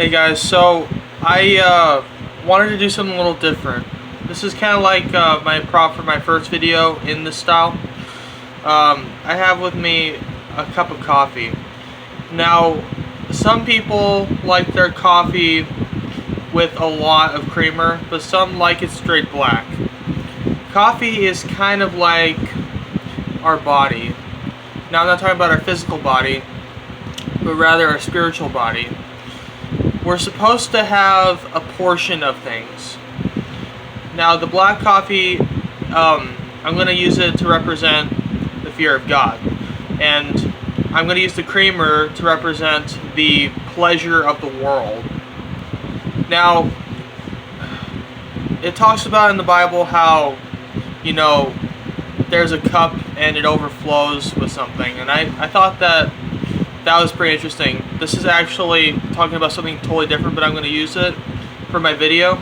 Hey guys, so I wanted to do something a little different. This is kind of like my prop for my first video in this style. I have with me a cup of coffee. Now, some people like their coffee with a lot of creamer, but some like it straight black. Coffee is kind of like our body. Now, I'm not talking about our physical body, but rather our spiritual body. We're supposed to have a portion of things. Now, the black coffee, I'm going to use it to represent the fear of God. And I'm going to use the creamer to represent the pleasure of the world. Now, it talks about in the Bible how, there's a cup and it overflows with something. And I thought that was pretty interesting. This is actually talking about something totally different, but I'm going to use it for my video.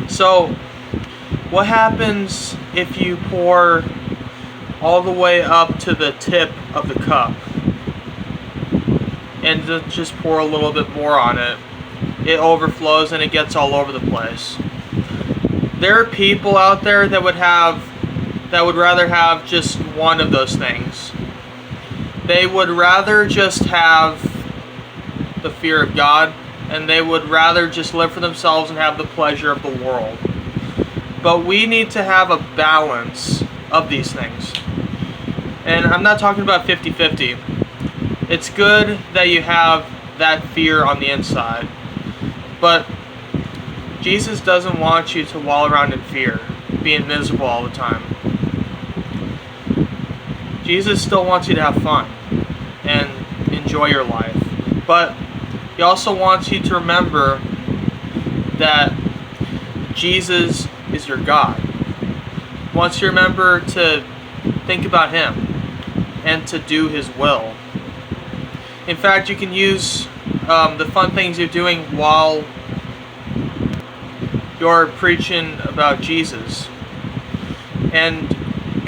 So, what happens if you pour all the way up to the tip of the cup and just pour a little bit more on it? It overflows and it gets all over the place. There are people out there that would rather have just one of those things. They would rather just have the fear of God, and they would rather just live for themselves and have the pleasure of the world. But we need to have a balance of these things. And I'm not talking about 50-50. It's good that you have that fear on the inside. But Jesus doesn't want you to wallow around in fear, being miserable all the time. Jesus still wants you to have fun and enjoy your life. But he also wants you to remember that Jesus is your God. He wants you to remember to think about him and to do his will. In fact, you can use the fun things you're doing while you're preaching about Jesus. And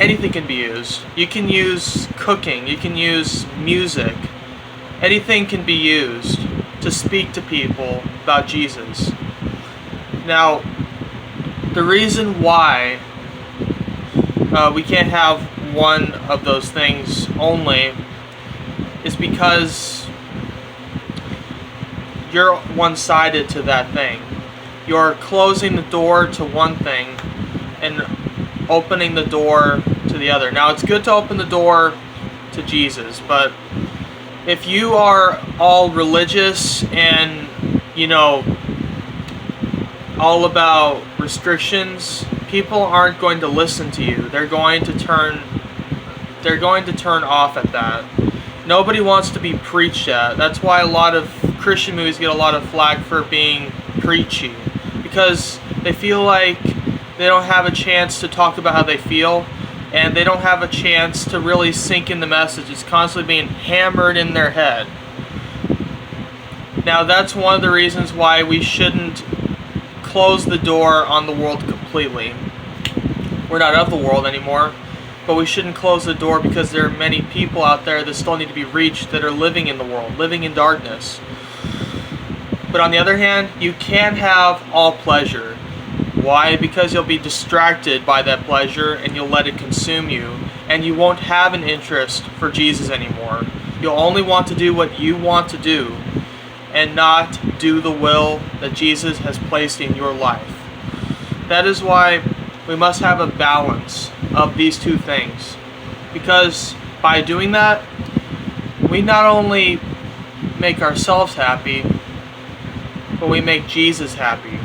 anything can be used. You can use cooking, you can use music. Anything can be used to speak to people about Jesus. Now, the reason why we can't have one of those things only is because you're one-sided to that thing. You're closing the door to one thing and opening the door to the other. Now, it's good to open the door to Jesus, but if you are all religious and, all about restrictions, people aren't going to listen to you. They're going to turn off at that. Nobody wants to be preached at. That's why a lot of Christian movies get a lot of flack for being preachy, because they feel like they don't have a chance to talk about how they feel, and they don't have a chance to really sink in the message. It's constantly being hammered in their head. Now, that's one of the reasons why we shouldn't close the door on the world completely. We're not of the world anymore, but we shouldn't close the door because there are many people out there that still need to be reached that are living in the world, living in darkness. But on the other hand, you can't have all pleasure. Why? Because you'll be distracted by that pleasure and you'll let it consume you, and you won't have an interest for Jesus anymore. You'll only want to do what you want to do and not do the will that Jesus has placed in your life. That is why we must have a balance of these two things, because by doing that, we not only make ourselves happy, but we make Jesus happy.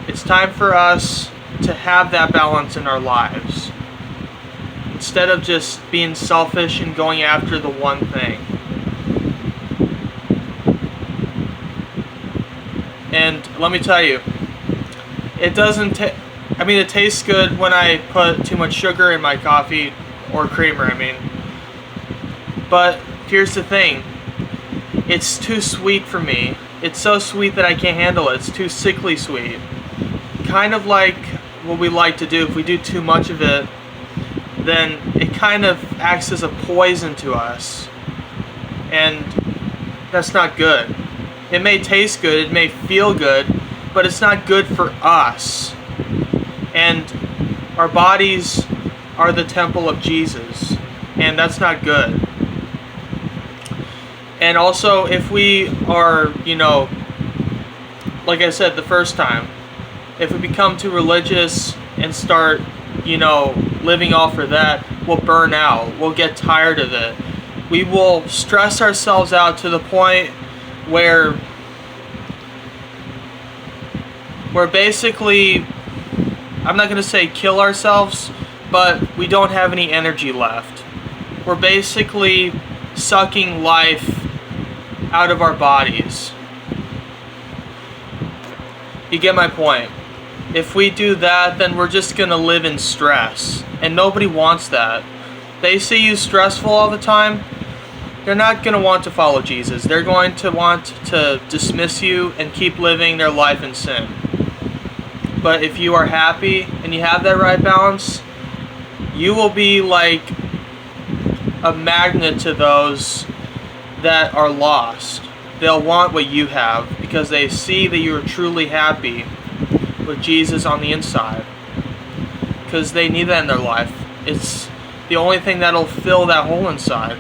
It's time for us to have that balance in our lives, instead of just being selfish and going after the one thing. And let me tell you, it tastes good when I put too much sugar in my coffee, or creamer, But here's the thing, it's too sweet for me. It's so sweet that I can't handle it. It's too sickly sweet. Kind of like what we like to do. If we do too much of it, then it kind of acts as a poison to us. And that's not good. It may taste good, it may feel good, but it's not good for us. And our bodies are the temple of Jesus, and that's not good. And also, if we are, like I said the first time, if we become too religious and start, living off for that, we'll burn out. We'll get tired of it. We will stress ourselves out to the point where we're basically, I'm not going to say kill ourselves, but we don't have any energy left. We're basically sucking life out of our bodies. You get my point. If we do that, then we're just going to live in stress. And nobody wants that. They see you stressful all the time, they're not going to want to follow Jesus. They're going to want to dismiss you and keep living their life in sin. But if you are happy and you have that right balance, you will be like a magnet to those that are lost. They'll want what you have because they see that you are truly happy with Jesus on the inside. Because they need that in their life. It's the only thing that'll fill that hole inside.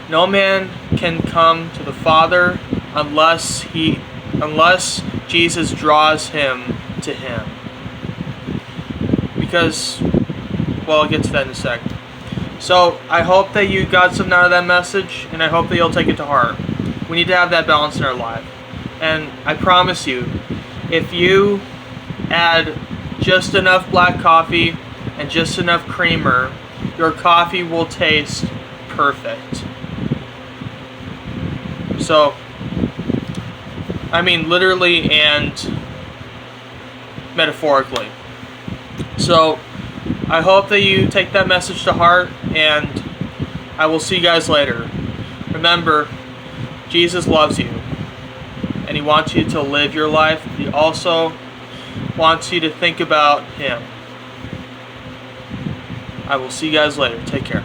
No man can come to the Father unless Jesus draws him to him. Because, well, I'll get to that in a sec. So, I hope that you got something out of that message, and I hope that you'll take it to heart. We need to have that balance in our life. And I promise you, if you add just enough black coffee and just enough creamer, your coffee will taste perfect. So, I mean literally and metaphorically. So, I hope that you take that message to heart, and I will see you guys later. Remember, Jesus loves you, and He wants you to live your life. He also wants you to think about Him. I will see you guys later. Take care.